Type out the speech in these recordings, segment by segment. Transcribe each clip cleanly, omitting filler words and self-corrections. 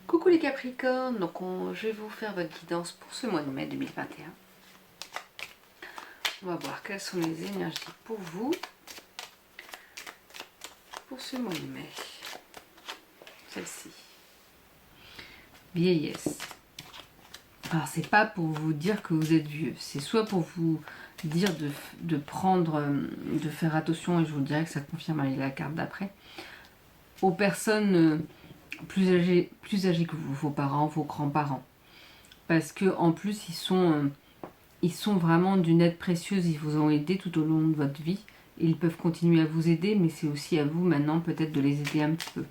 Coucou les Capricornes, donc je vais vous faire votre guidance pour ce mois de mai 2021. On va voir quelles sont les énergies pour vous pour ce mois de mai. Celle-ci. Vieillesse. Alors c'est pas pour vous dire que vous êtes vieux, c'est soit pour vous dire de prendre, de faire attention, et je vous dirais que ça confirme avec la carte d'après, aux personnes plus âgées que vous, vos parents, vos grands-parents. Parce que en plus ils sont vraiment d'une aide précieuse, ils vous ont aidé tout au long de votre vie. Ils peuvent continuer à vous aider, mais c'est aussi à vous maintenant peut-être de les aider un petit peu.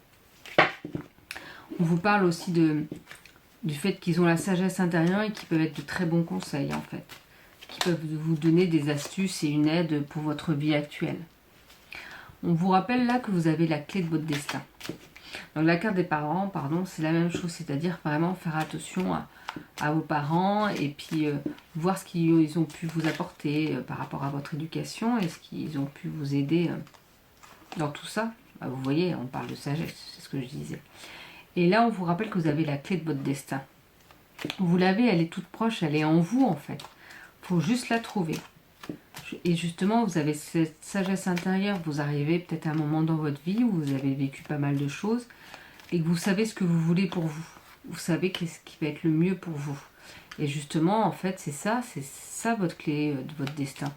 On vous parle aussi du fait qu'ils ont la sagesse intérieure et qu'ils peuvent être de très bons conseils en fait. Qui peuvent vous donner des astuces et une aide pour votre vie actuelle. On vous rappelle là que vous avez la clé de votre destin. Donc la carte des parents, pardon, c'est la même chose, c'est-à-dire vraiment faire attention à vos parents et puis voir ce qu'ils ont pu vous apporter par rapport à votre éducation et ce qu'ils ont pu vous aider dans tout ça. Bah, vous voyez, on parle de sagesse, c'est ce que je disais. Et là, on vous rappelle que vous avez la clé de votre destin. Vous l'avez, elle est toute proche, elle est en vous en fait. Il faut juste la trouver. Et justement, vous avez cette sagesse intérieure, vous arrivez peut-être à un moment dans votre vie où vous avez vécu pas mal de choses et que vous savez ce que vous voulez pour vous. Vous savez ce qui va être le mieux pour vous. Et justement, en fait, c'est ça votre clé de votre destin.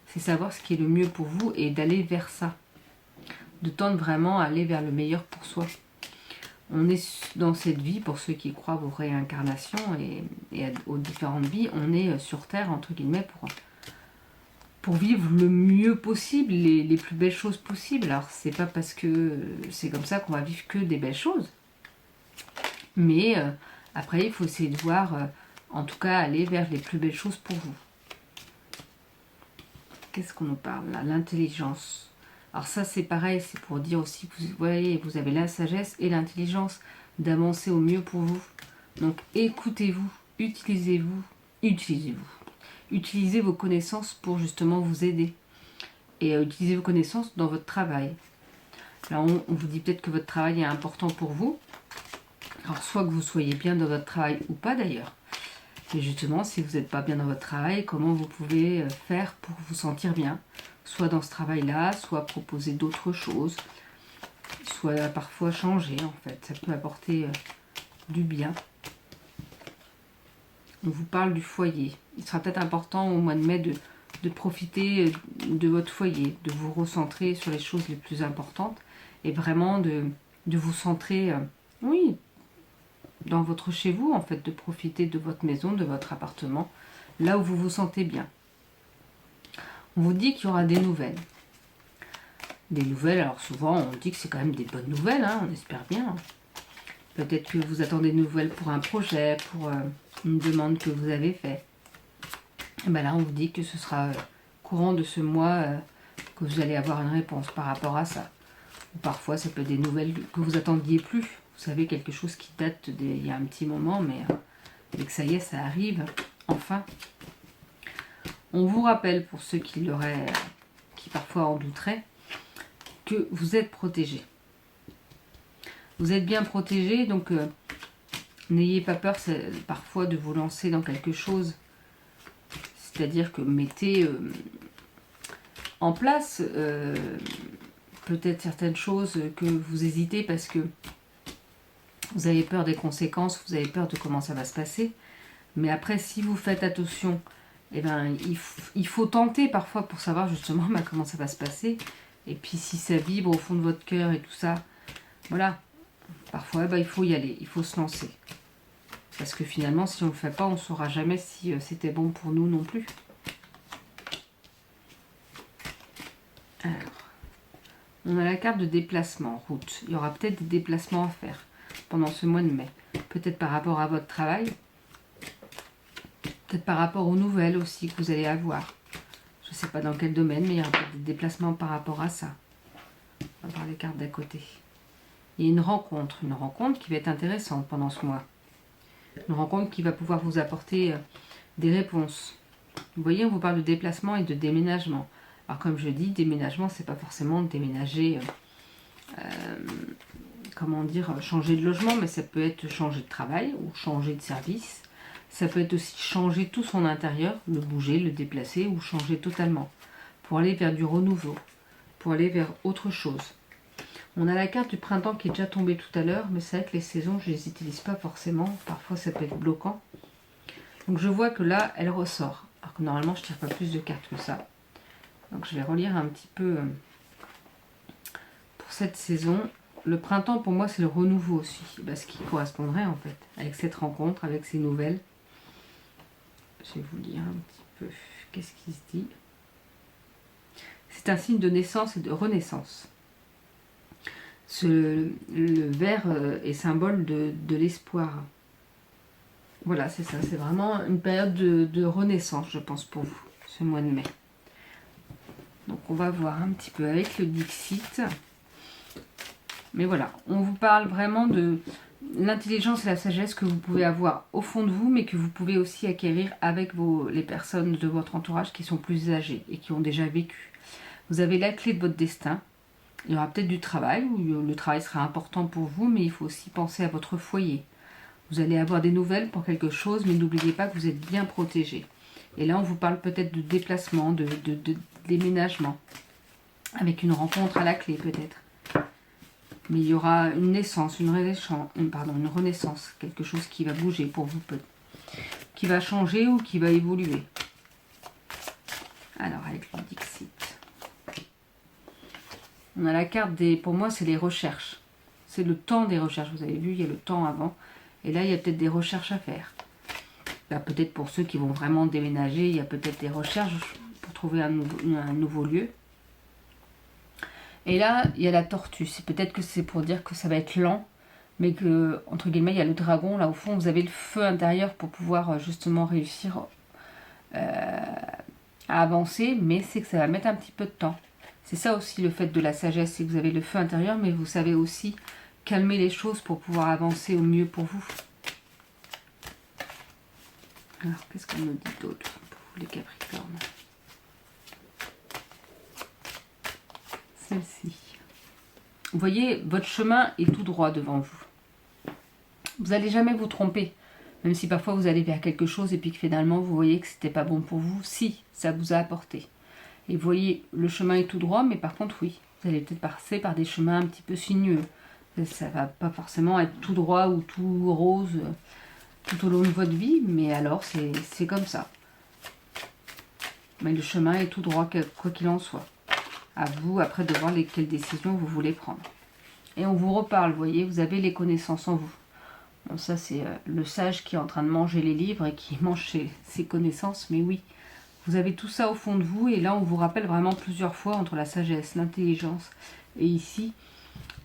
C'est savoir ce qui est le mieux pour vous et d'aller vers ça. De tendre vraiment à aller vers le meilleur pour soi. On est dans cette vie, pour ceux qui croient aux réincarnations et aux différentes vies, on est sur Terre, entre guillemets, pour vivre le mieux possible, les plus belles choses possibles. Alors, c'est pas parce que c'est comme ça qu'on va vivre que des belles choses. Mais après, il faut essayer de voir, en tout cas, aller vers les plus belles choses pour vous. Qu'est-ce qu'on nous parle là? L'intelligence. Alors ça, c'est pareil, c'est pour dire aussi que vous voyez, vous avez la sagesse et l'intelligence d'avancer au mieux pour vous. Donc, écoutez-vous, utilisez-vous. Utilisez vos connaissances pour justement vous aider. Et utilisez vos connaissances dans votre travail. Là, on vous dit peut-être que votre travail est important pour vous. Alors, soit que vous soyez bien dans votre travail ou pas d'ailleurs. Mais justement, si vous n'êtes pas bien dans votre travail, comment vous pouvez faire pour vous sentir bien? Soit dans ce travail-là, soit proposer d'autres choses, soit parfois changer en fait. Ça peut apporter du bien. On vous parle du foyer. Il sera peut-être important au mois de mai de profiter de votre foyer, de vous recentrer sur les choses les plus importantes et vraiment de vous centrer, oui, dans votre chez vous, en fait, de profiter de votre maison, de votre appartement, là où vous vous sentez bien. On vous dit qu'il y aura des nouvelles. Des nouvelles, alors souvent on dit que c'est quand même des bonnes nouvelles, hein, on espère bien. Peut-être que vous attendez des nouvelles pour un projet, pour une demande que vous avez faite. Et bien là on vous dit que ce sera courant de ce mois que vous allez avoir une réponse par rapport à ça. Ou parfois ça peut être des nouvelles que vous attendiez plus. Vous savez, quelque chose qui date d'il y a un petit moment, mais dès que ça y est, ça arrive, enfin. On vous rappelle, pour ceux qui parfois en douteraient, que vous êtes protégé. Vous êtes bien protégé, donc n'ayez pas peur parfois de vous lancer dans quelque chose. C'est-à-dire que mettez en place peut-être certaines choses que vous hésitez parce que vous avez peur des conséquences, vous avez peur de comment ça va se passer. Mais après, si vous faites attention, eh ben, il faut tenter parfois pour savoir justement comment ça va se passer. Et puis si ça vibre au fond de votre cœur et tout ça, voilà. Parfois, il faut y aller, il faut se lancer. Parce que finalement, si on ne le fait pas, on ne saura jamais si c'était bon pour nous non plus. Alors, on a la carte de déplacement, route. Il y aura peut-être des déplacements à faire pendant ce mois de mai. Peut-être par rapport à votre travail. Peut-être par rapport aux nouvelles aussi que vous allez avoir. Je ne sais pas dans quel domaine, mais il y aura peut-être des déplacements par rapport à ça. On va voir les cartes d'à côté. Il y a une rencontre qui va être intéressante pendant ce mois. Une rencontre qui va pouvoir vous apporter des réponses. Vous voyez, on vous parle de déplacement et de déménagement. Alors comme je dis, déménagement, c'est pas forcément déménager comment dire, changer de logement, mais ça peut être changer de travail ou changer de service. Ça peut être aussi changer tout son intérieur, le bouger, le déplacer ou changer totalement pour aller vers du renouveau, pour aller vers autre chose. On a la carte du printemps qui est déjà tombée tout à l'heure, mais c'est vrai que les saisons, je ne les utilise pas forcément. Parfois, ça peut être bloquant. Donc, je vois que là, elle ressort. Alors que normalement, je ne tire pas plus de cartes que ça. Donc, je vais relire un petit peu pour cette saison. Le printemps, pour moi, c'est le renouveau aussi. Ce qui correspondrait, en fait, avec cette rencontre, avec ces nouvelles. Je vais vous lire un petit peu. Qu'est-ce qui se dit? C'est un signe de naissance et de renaissance. Le vert est symbole de l'espoir. Voilà, c'est ça. C'est vraiment une période de renaissance, je pense, pour vous, ce mois de mai. Donc, on va voir un petit peu avec le Dixit. Mais voilà, on vous parle vraiment de l'intelligence et la sagesse que vous pouvez avoir au fond de vous, mais que vous pouvez aussi acquérir avec les personnes de votre entourage qui sont plus âgées et qui ont déjà vécu. Vous avez la clé de votre destin. Il y aura peut-être du travail, où le travail sera important pour vous, mais il faut aussi penser à votre foyer. Vous allez avoir des nouvelles pour quelque chose, mais n'oubliez pas que vous êtes bien protégé. Et là, on vous parle peut-être de déplacement, de déménagement, avec une rencontre à la clé peut-être. Mais il y aura une naissance, une renaissance, quelque chose qui va bouger pour vous, qui va changer ou qui va évoluer. Alors, avec le Dixit. On a la carte des... Pour moi, c'est les recherches. C'est le temps des recherches. Vous avez vu, il y a le temps avant. Et là, il y a peut-être des recherches à faire. Là, peut-être pour ceux qui vont vraiment déménager, il y a peut-être des recherches pour trouver un nouveau lieu. Et là, il y a la tortue. C'est peut-être que c'est pour dire que ça va être lent. Mais que, entre guillemets, il y a le dragon. Là, au fond, vous avez le feu intérieur pour pouvoir justement réussir à avancer. Mais c'est que ça va mettre un petit peu de temps. C'est ça aussi le fait de la sagesse, c'est que vous avez le feu intérieur, mais vous savez aussi calmer les choses pour pouvoir avancer au mieux pour vous. Alors, qu'est-ce qu'on nous dit d'autre pour vous les Capricornes? Celle-ci. Vous voyez, votre chemin est tout droit devant vous. Vous n'allez jamais vous tromper, même si parfois vous allez vers quelque chose et puis que finalement vous voyez que c'était pas bon pour vous. Si, ça vous a apporté. Et vous voyez, le chemin est tout droit, mais par contre, oui, vous allez peut-être passer par des chemins un petit peu sinueux. Ça ne va pas forcément être tout droit ou tout rose tout au long de votre vie, mais alors c'est comme ça. Mais le chemin est tout droit, quoi qu'il en soit. À vous, après, de voir quelles décisions vous voulez prendre. Et on vous reparle, vous voyez, vous avez les connaissances en vous. Bon, ça, c'est le sage qui est en train de manger les livres et qui mange ses connaissances, mais oui. Vous avez tout ça au fond de vous et là on vous rappelle vraiment plusieurs fois entre la sagesse, l'intelligence et ici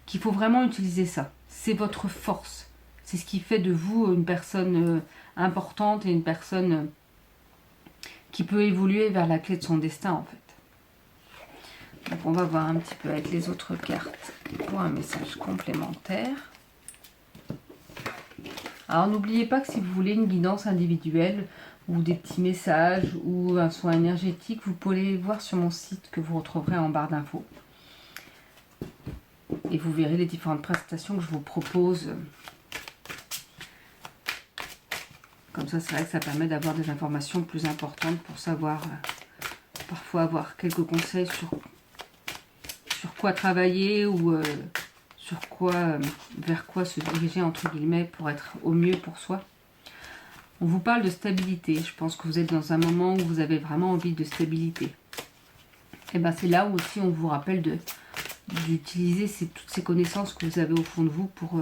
qu'il faut vraiment utiliser ça. C'est votre force. C'est ce qui fait de vous une personne importante et une personne qui peut évoluer vers la clé de son destin en fait. Donc on va voir un petit peu avec les autres cartes pour un message complémentaire. Alors n'oubliez pas que si vous voulez une guidance individuelle, ou des petits messages, ou un soin énergétique, vous pouvez les voir sur mon site que vous retrouverez en barre d'infos. Et vous verrez les différentes prestations que je vous propose. Comme ça, c'est vrai que ça permet d'avoir des informations plus importantes pour savoir, parfois avoir quelques conseils sur quoi travailler ou sur quoi, vers quoi se diriger entre guillemets pour être au mieux pour soi. On vous parle de stabilité. Je pense que vous êtes dans un moment où vous avez vraiment envie de stabilité. Et bien c'est là où aussi on vous rappelle d'utiliser toutes ces connaissances que vous avez au fond de vous pour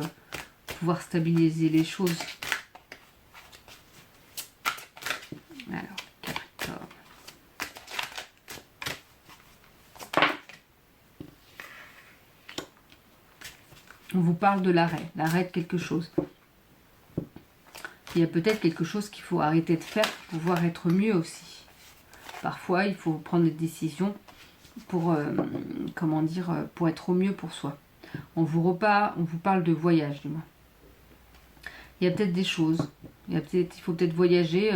pouvoir stabiliser les choses. Alors, Capricorne. On vous parle de l'arrêt de quelque chose. Il y a peut-être quelque chose qu'il faut arrêter de faire pour pouvoir être mieux aussi. Parfois, il faut prendre des décisions pour, pour être au mieux pour soi. On vous parle de voyage, du moins. Il y a peut-être des choses. Il faut peut-être voyager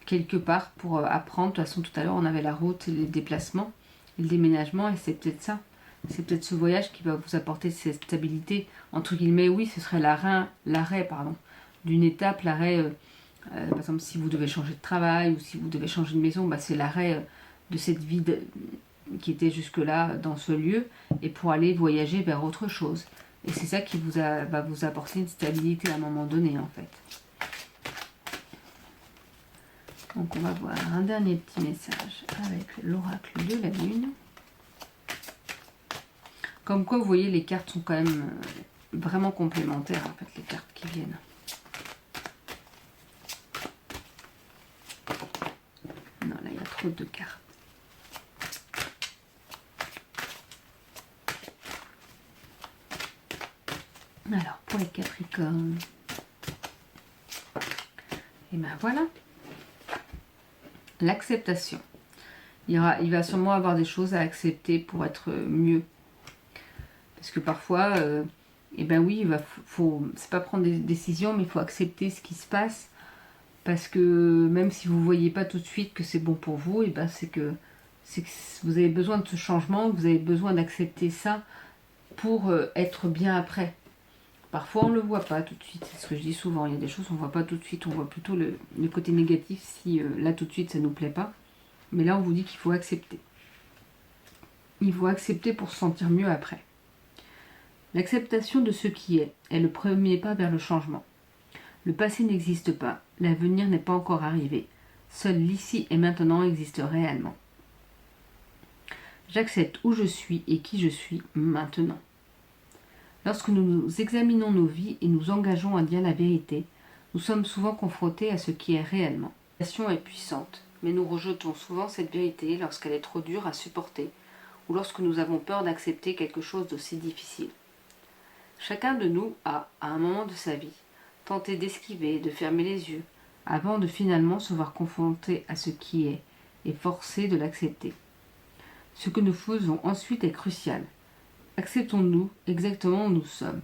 quelque part pour apprendre. De toute façon, tout à l'heure, on avait la route et les déplacements, et le déménagement, et c'est peut-être ça. C'est peut-être ce voyage qui va vous apporter cette stabilité, entre guillemets, oui, ce serait l'arrêt d'une étape, l'arrêt, par exemple, si vous devez changer de travail ou si vous devez changer de maison, bah, c'est l'arrêt de cette vie qui était jusque-là dans ce lieu, et pour aller voyager vers autre chose. Et c'est ça qui va vous apporter une stabilité à un moment donné, en fait. Donc on va voir un dernier petit message avec l'oracle de la lune. Comme quoi, vous voyez, les cartes sont quand même vraiment complémentaires, en fait, les cartes qui viennent. Non, là, il y a trop de cartes. Alors, pour les Capricornes, et ben voilà, l'acceptation. Il va sûrement avoir des choses à accepter pour être mieux. Parce que parfois, eh ben oui, c'est pas prendre des décisions, mais il faut accepter ce qui se passe. Parce que même si vous ne voyez pas tout de suite que c'est bon pour vous, eh ben c'est que vous avez besoin de ce changement, vous avez besoin d'accepter ça pour être bien après. Parfois on ne le voit pas tout de suite, c'est ce que je dis souvent, il y a des choses qu'on ne voit pas tout de suite, on voit plutôt le côté négatif si là tout de suite ça ne nous plaît pas. Mais là on vous dit qu'il faut accepter. Il faut accepter pour se sentir mieux après. L'acceptation de ce qui est le premier pas vers le changement. Le passé n'existe pas, l'avenir n'est pas encore arrivé. Seul l'ici et maintenant existe réellement. J'accepte où je suis et qui je suis maintenant. Lorsque nous examinons nos vies et nous engageons à dire la vérité, nous sommes souvent confrontés à ce qui est réellement. La situation est puissante, mais nous rejetons souvent cette vérité lorsqu'elle est trop dure à supporter ou lorsque nous avons peur d'accepter quelque chose d'aussi difficile. Chacun de nous a, à un moment de sa vie, tenté d'esquiver, de fermer les yeux, avant de finalement se voir confronté à ce qui est et forcé de l'accepter. Ce que nous faisons ensuite est crucial. Acceptons-nous exactement où nous sommes.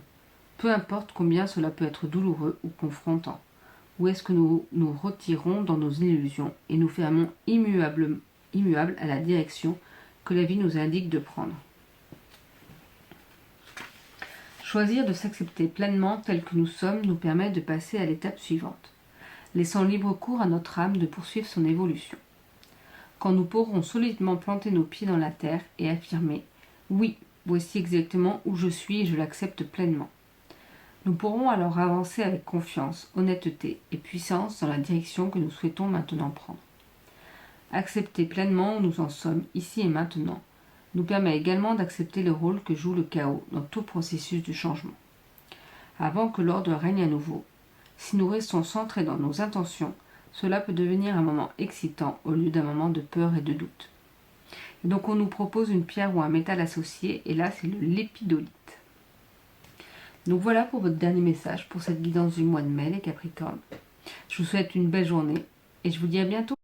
Peu importe combien cela peut être douloureux ou confrontant. Où est-ce que nous nous retirons dans nos illusions et nous fermons immuables à la direction que la vie nous indique de prendre. Choisir de s'accepter pleinement tel que nous sommes nous permet de passer à l'étape suivante, laissant libre cours à notre âme de poursuivre son évolution. Quand nous pourrons solidement planter nos pieds dans la terre et affirmer « Oui, voici exactement où je suis et je l'accepte pleinement », nous pourrons alors avancer avec confiance, honnêteté et puissance dans la direction que nous souhaitons maintenant prendre. Accepter pleinement où nous en sommes ici et maintenant nous permet également d'accepter le rôle que joue le chaos dans tout processus de changement. Avant que l'ordre règne à nouveau, si nous restons centrés dans nos intentions, cela peut devenir un moment excitant au lieu d'un moment de peur et de doute. Et donc on nous propose une pierre ou un métal associé, et là c'est le lépidolite. Donc voilà pour votre dernier message pour cette guidance du mois de mai, les Capricornes. Je vous souhaite une belle journée et je vous dis à bientôt.